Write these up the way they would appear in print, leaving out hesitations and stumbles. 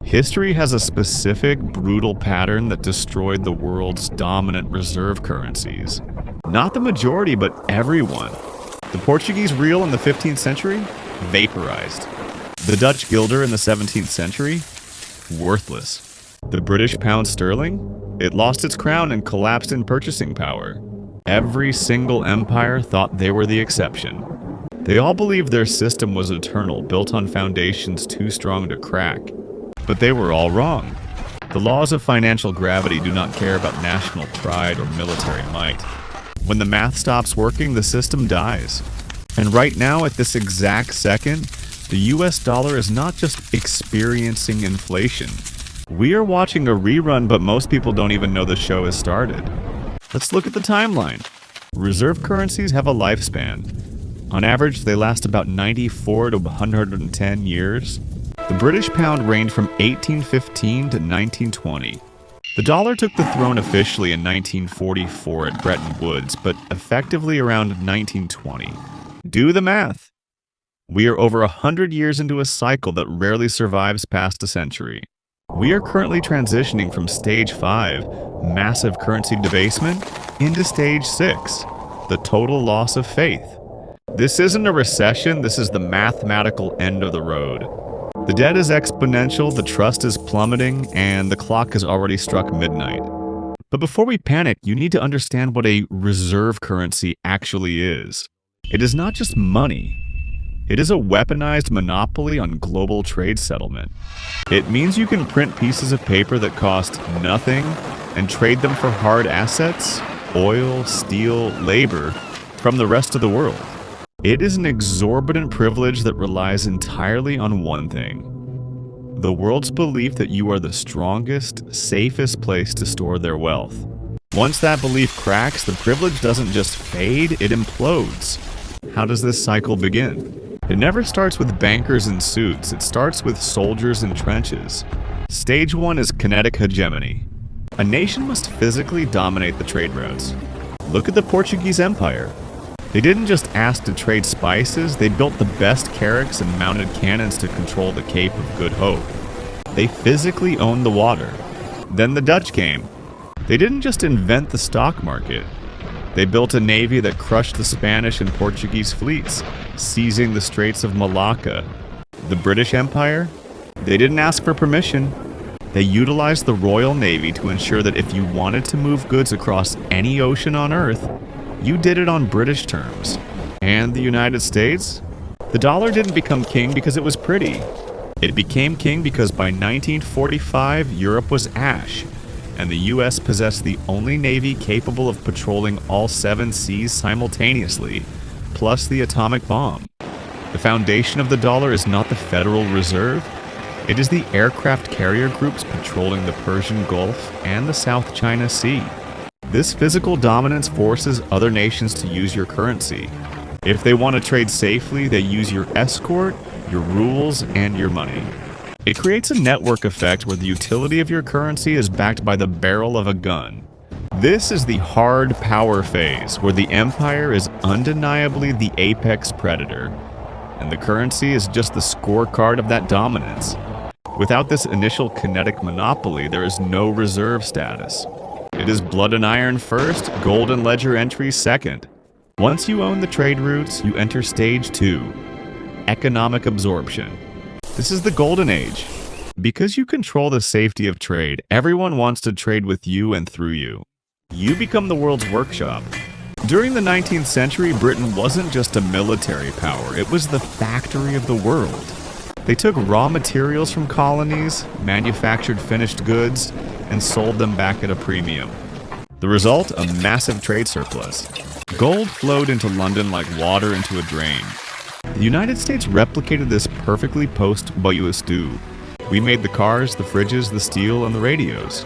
History has a specific, brutal pattern that destroyed the world's dominant reserve currencies. Not the majority, but everyone. The Portuguese Real in the 15th century? Vaporized. The Dutch Guilder in the 17th century? Worthless. The British pound sterling? It lost its crown and collapsed in purchasing power. Every single empire thought they were the exception. They all believed their system was eternal, built on foundations too strong to crack. But they were all wrong. The laws of financial gravity do not care about national pride or military might. When the math stops working, the system dies. And right now, at this exact second, the US dollar is not just experiencing inflation. We are watching a rerun, but most people don't even know the show has started. Let's look at the timeline. Reserve currencies have a lifespan. On average, they last about 94 to 110 years. The British pound reigned from 1815 to 1920. The dollar took the throne officially in 1944 at Bretton Woods, but effectively around 1920. Do the math. We are over 100 years into a cycle that rarely survives past a century. We are currently transitioning from Stage 5, massive currency debasement, into Stage 6, the total loss of faith. This isn't a recession, this is the mathematical end of the road. The debt is exponential, the trust is plummeting, and the clock has already struck midnight. But before we panic, you need to understand what a reserve currency actually is. It is not just money. It is a weaponized monopoly on global trade settlement. It means you can print pieces of paper that cost nothing and trade them for hard assets, oil, steel, labor, from the rest of the world. It is an exorbitant privilege that relies entirely on one thing: the world's belief that you are the strongest, safest place to store their wealth. Once that belief cracks, the privilege doesn't just fade, it implodes. How does this cycle begin? It never starts with bankers in suits, it starts with soldiers in trenches. Stage 1 is Kinetic Hegemony. A nation must physically dominate the trade routes. Look at the Portuguese Empire. They didn't just ask to trade spices, they built the best carracks and mounted cannons to control the Cape of Good Hope. They physically owned the water. Then the Dutch came. They didn't just invent the stock market. They built a navy that crushed the Spanish and Portuguese fleets, seizing the Straits of Malacca. The British Empire? They didn't ask for permission. They utilized the Royal Navy to ensure that if you wanted to move goods across any ocean on Earth, you did it on British terms. And the United States? The dollar didn't become king because it was pretty. It became king because by 1945, Europe was ash, and the US possessed the only navy capable of patrolling all 7 seas simultaneously, plus the atomic bomb. The foundation of the dollar is not the Federal Reserve, it is the aircraft carrier groups patrolling the Persian Gulf and the South China Sea. This physical dominance forces other nations to use your currency. If they want to trade safely, they use your escort, your rules, and your money. It creates a network effect where the utility of your currency is backed by the barrel of a gun. This is the hard power phase, where the empire is undeniably the apex predator, and the currency is just the scorecard of that dominance. Without this initial kinetic monopoly, there is no reserve status. It is blood and iron first, gold and ledger entries second. Once you own the trade routes, you enter stage 2, economic absorption. This is the golden age. Because you control the safety of trade, everyone wants to trade with you and through you. You become the world's workshop. During the 19th century, Britain wasn't just a military power, it was the factory of the world. They took raw materials from colonies, manufactured finished goods, and sold them back at a premium. The result? A massive trade surplus. Gold flowed into London like water into a drain. The United States replicated this perfectly post-Boyus II. We made the cars, the fridges, the steel, and the radios.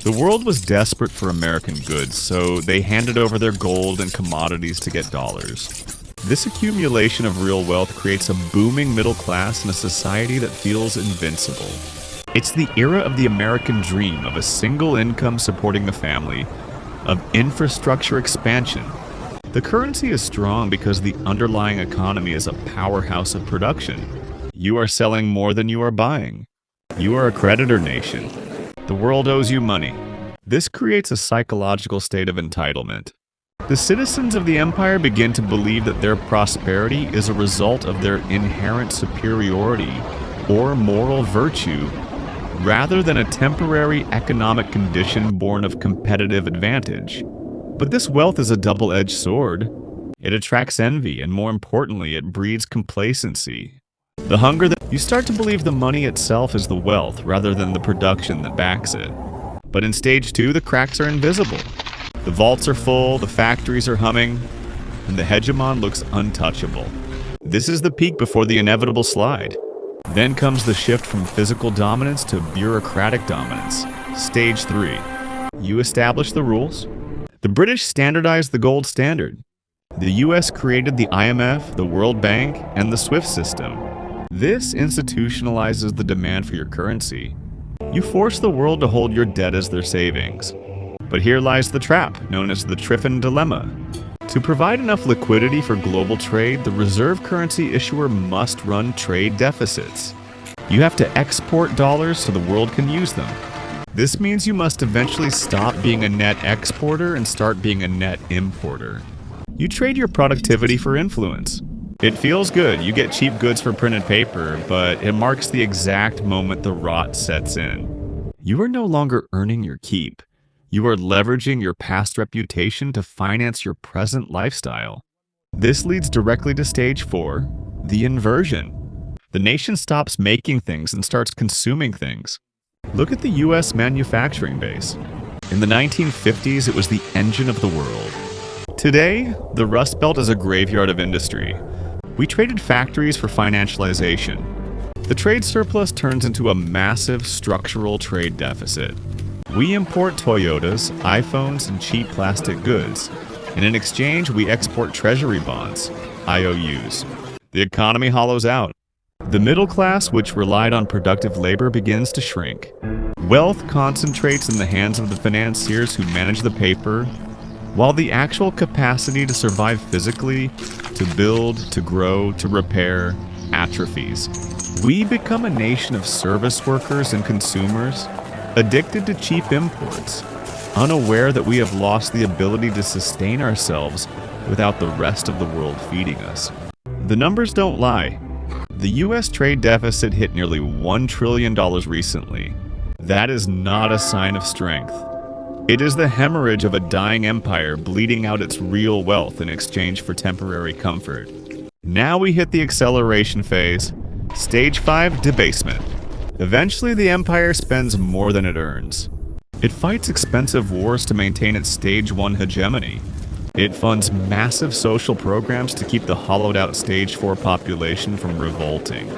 The world was desperate for American goods, so they handed over their gold and commodities to get dollars. This accumulation of real wealth creates a booming middle class in a society that feels invincible. It's the era of the American dream, of a single income supporting a family, of infrastructure expansion. The currency is strong because the underlying economy is a powerhouse of production. You are selling more than you are buying. You are a creditor nation. The world owes you money. This creates a psychological state of entitlement. The citizens of the empire begin to believe that their prosperity is a result of their inherent superiority or moral virtue, rather than a temporary economic condition born of competitive advantage. But this wealth is a double-edged sword. It attracts envy, and more importantly, it breeds complacency. The hunger that you start to believe the money itself is the wealth rather than the production that backs it. But in stage 2, the cracks are invisible. The vaults are full, the factories are humming, and the hegemon looks untouchable. This is the peak before the inevitable slide. Then comes the shift from physical dominance to bureaucratic dominance. Stage 3. You establish the rules. The British standardized the gold standard. The US created the IMF, the World Bank, and the SWIFT system. This institutionalizes the demand for your currency. You force the world to hold your debt as their savings. But here lies the trap, known as the Triffin dilemma. To provide enough liquidity for global trade, the reserve currency issuer must run trade deficits. You have to export dollars so the world can use them. This means you must eventually stop being a net exporter and start being a net importer. You trade your productivity for influence. It feels good, you get cheap goods for printed paper, but it marks the exact moment the rot sets in. You are no longer earning your keep. You are leveraging your past reputation to finance your present lifestyle. This leads directly to stage 4, the inversion. The nation stops making things and starts consuming things. Look at the US manufacturing base. In the 1950s, it was the engine of the world. Today, the Rust Belt is a graveyard of industry. We traded factories for financialization. The trade surplus turns into a massive structural trade deficit. We import Toyotas, iPhones, and cheap plastic goods, and in exchange we export treasury bonds, IOUs. The economy hollows out. The middle class, which relied on productive labor, begins to shrink. Wealth concentrates in the hands of the financiers who manage the paper, while the actual capacity to survive physically, to build, to grow, to repair, atrophies. We become a nation of service workers and consumers, addicted to cheap imports, unaware that we have lost the ability to sustain ourselves without the rest of the world feeding us. The numbers don't lie. The US trade deficit hit nearly $1 trillion recently. That is not a sign of strength. It is the hemorrhage of a dying empire bleeding out its real wealth in exchange for temporary comfort. Now we hit the acceleration phase. Stage 5, debasement. Eventually, the empire spends more than it earns. It fights expensive wars to maintain its stage 1 hegemony. It funds massive social programs to keep the hollowed-out stage 4 population from revolting.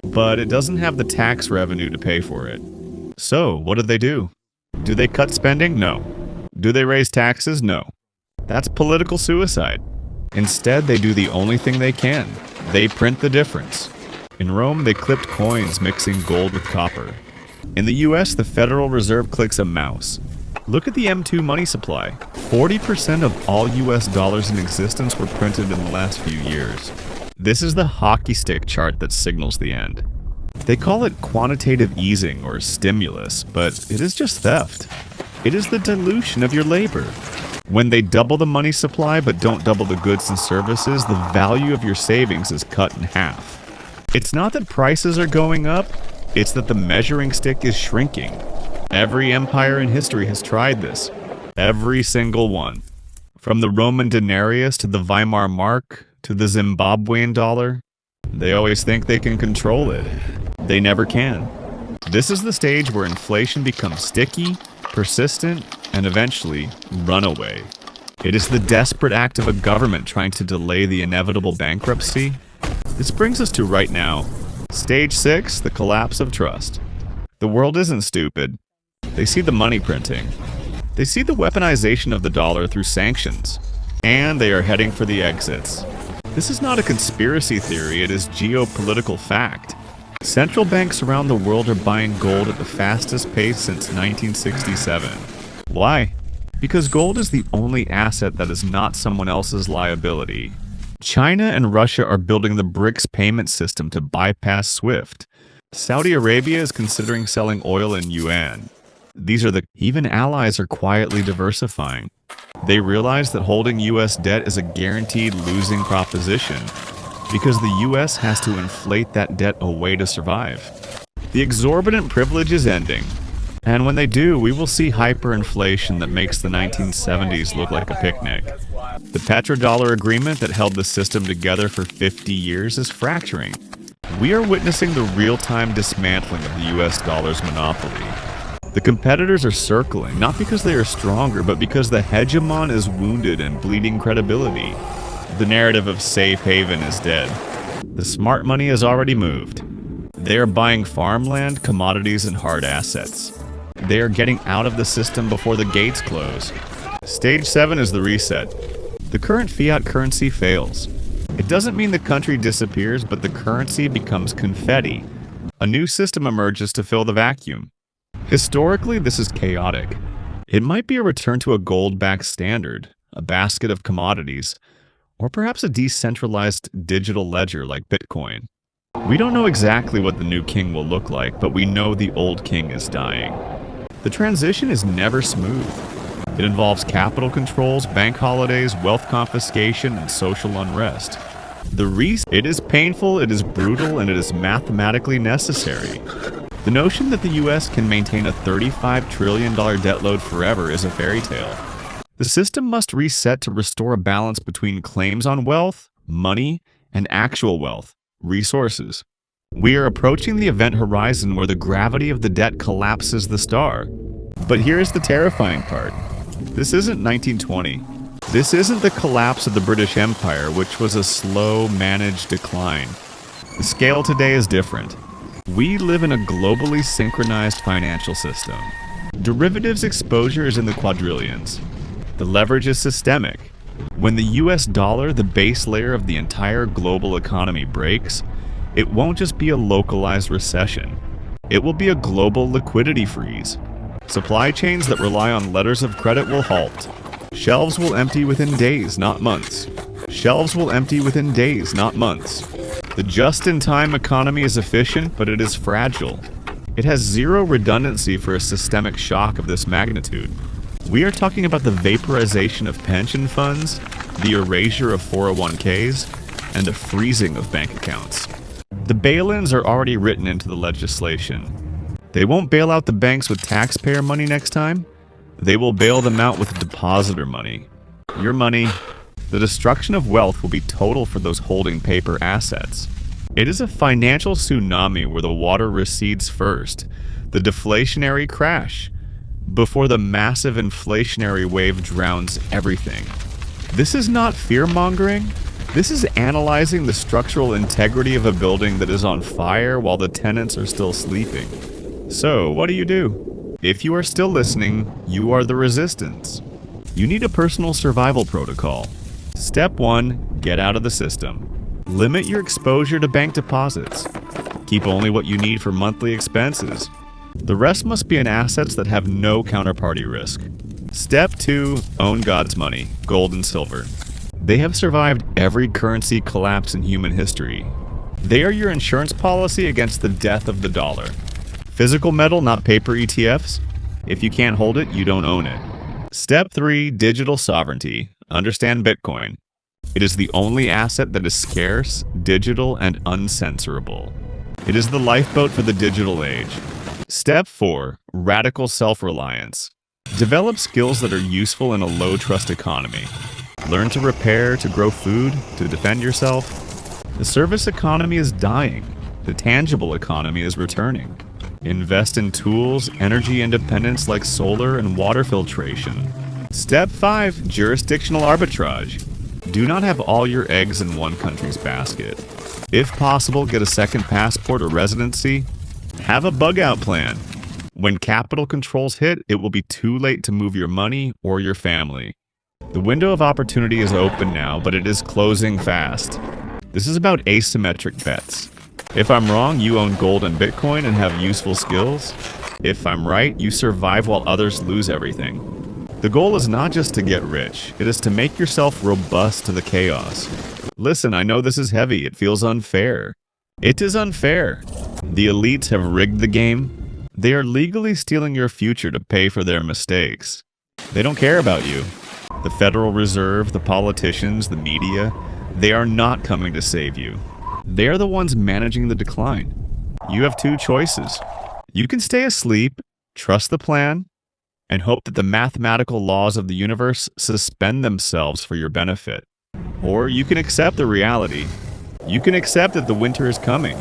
But it doesn't have the tax revenue to pay for it. So, what do? Do they cut spending? No. Do they raise taxes? No. That's political suicide. Instead, they do the only thing they can. They print the difference. In Rome, they clipped coins mixing gold with copper. In the US, the Federal Reserve clicks a mouse. Look at the M2 money supply. 40% of all US dollars in existence were printed in the last few years. This is the hockey stick chart that signals the end. They call it quantitative easing or stimulus, but it is just theft. It is the dilution of your labor. When they double the money supply but don't double the goods and services, the value of your savings is cut in half. It's not that prices are going up, it's that the measuring stick is shrinking. Every empire in history has tried this. Every single one. From the Roman denarius to the Weimar mark to the Zimbabwean dollar. They always think they can control it. They never can. This is the stage where inflation becomes sticky, persistent, and eventually runaway. It is the desperate act of a government trying to delay the inevitable bankruptcy. This brings us to right now. Stage 6, the collapse of trust. The world isn't stupid. They see the money printing. They see the weaponization of the dollar through sanctions. And they are heading for the exits. This is not a conspiracy theory, it is geopolitical fact. Central banks around the world are buying gold at the fastest pace since 1967. Why? Because gold is the only asset that is not someone else's liability. China and Russia are building the BRICS payment system to bypass SWIFT. Saudi Arabia is considering selling oil in yuan. Even allies are quietly diversifying. They realize that holding US debt is a guaranteed losing proposition because the US has to inflate that debt away to survive. The exorbitant privilege is ending, and when they do, we will see hyperinflation that makes the 1970s look like a picnic. The petrodollar agreement that held the system together for 50 years is fracturing. We are witnessing the real-time dismantling of the US dollar's monopoly. The competitors are circling, not because they are stronger, but because the hegemon is wounded and bleeding credibility. The narrative of safe haven is dead. The smart money has already moved. They are buying farmland, commodities, and hard assets. They are getting out of the system before the gates close. Stage 7 is the reset. The current fiat currency fails. It doesn't mean the country disappears, but the currency becomes confetti. A new system emerges to fill the vacuum. Historically, this is chaotic. It might be a return to a gold-backed standard, a basket of commodities, or perhaps a decentralized digital ledger like Bitcoin. We don't know exactly what the new king will look like, but we know the old king is dying. The transition is never smooth. It involves capital controls, bank holidays, wealth confiscation, and social unrest. It is painful, it is brutal, and it is mathematically necessary. The notion that the US can maintain a $35 trillion debt load forever is a fairy tale. The system must reset to restore a balance between claims on wealth, money, and actual wealth, resources. We are approaching the event horizon where the gravity of the debt collapses the star. But here's the terrifying part. This isn't 1920. This isn't the collapse of the British Empire, which was a slow, managed decline. The scale today is different. We live in a globally synchronized financial system. Derivatives exposure is in the quadrillions. The leverage is systemic. When the US dollar, the base layer of the entire global economy, breaks, it won't just be a localized recession. It will be a global liquidity freeze. Supply chains that rely on letters of credit will halt. Shelves will empty within days, not months. Shelves will empty within days, not months. The just-in-time economy is efficient, but it is fragile. It has zero redundancy for a systemic shock of this magnitude. We are talking about the vaporization of pension funds, the erasure of 401ks, and the freezing of bank accounts. The bail-ins are already written into the legislation. They won't bail out the banks with taxpayer money next time. They will bail them out with depositor money. Your money. The destruction of wealth will be total for those holding paper assets. It is a financial tsunami where the water recedes first, the deflationary crash, before the massive inflationary wave drowns everything. This is not fear-mongering. This is analyzing the structural integrity of a building that is on fire while the tenants are still sleeping. So, what do you do? If you are still listening, you are the resistance. You need a personal survival protocol. Step 1, get out of the system. Limit your exposure to bank deposits. Keep only what you need for monthly expenses. The rest must be in assets that have no counterparty risk. Step 2, own God's money, gold and silver. They have survived every currency collapse in human history. They are your insurance policy against the death of the dollar. Physical metal, not paper ETFs. If you can't hold it, you don't own it. Step 3, digital sovereignty. Understand Bitcoin. It is the only asset that is scarce, digital, and uncensorable. It is the lifeboat for the digital age. Step 4, radical self-reliance. Develop skills that are useful in a low-trust economy. Learn to repair, to grow food, to defend yourself. The service economy is dying. The tangible economy is returning. Invest in tools, energy independence like solar and water filtration. Step 5, jurisdictional arbitrage. Do not have all your eggs in one country's basket. If possible, get a second passport or residency. Have a bug-out plan. When capital controls hit, it will be too late to move your money or your family. The window of opportunity is open now, but it is closing fast. This is about asymmetric bets. If I'm wrong, you own gold and Bitcoin and have useful skills. If I'm right, you survive while others lose everything. The goal is not just to get rich, it is to make yourself robust to the chaos. Listen, I know this is heavy, it feels unfair. It is unfair. The elites have rigged the game. They are legally stealing your future to pay for their mistakes. They don't care about you. The Federal Reserve, the politicians, the media, they are not coming to save you. They are the ones managing the decline. You have two choices. You can stay asleep, trust the plan, and hope that the mathematical laws of the universe suspend themselves for your benefit. Or you can accept the reality. You can accept that the winter is coming.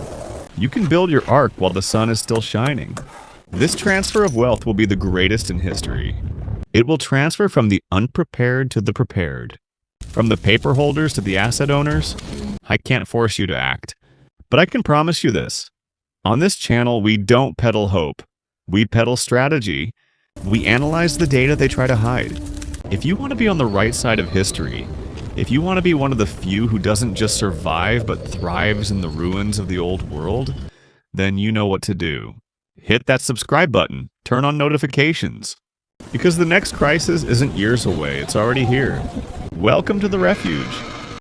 You can build your ark while the sun is still shining. This transfer of wealth will be the greatest in history. It will transfer from the unprepared to the prepared. From the paper holders to the asset owners. I can't force you to act, but I can promise you this. On this channel, we don't peddle hope. We peddle strategy. We analyze the data they try to hide. If you want to be on the right side of history, if you want to be one of the few who doesn't just survive but thrives in the ruins of the old world, then you know what to do. Hit that subscribe button. Turn on notifications. Because the next crisis isn't years away, it's already here. Welcome to the refuge.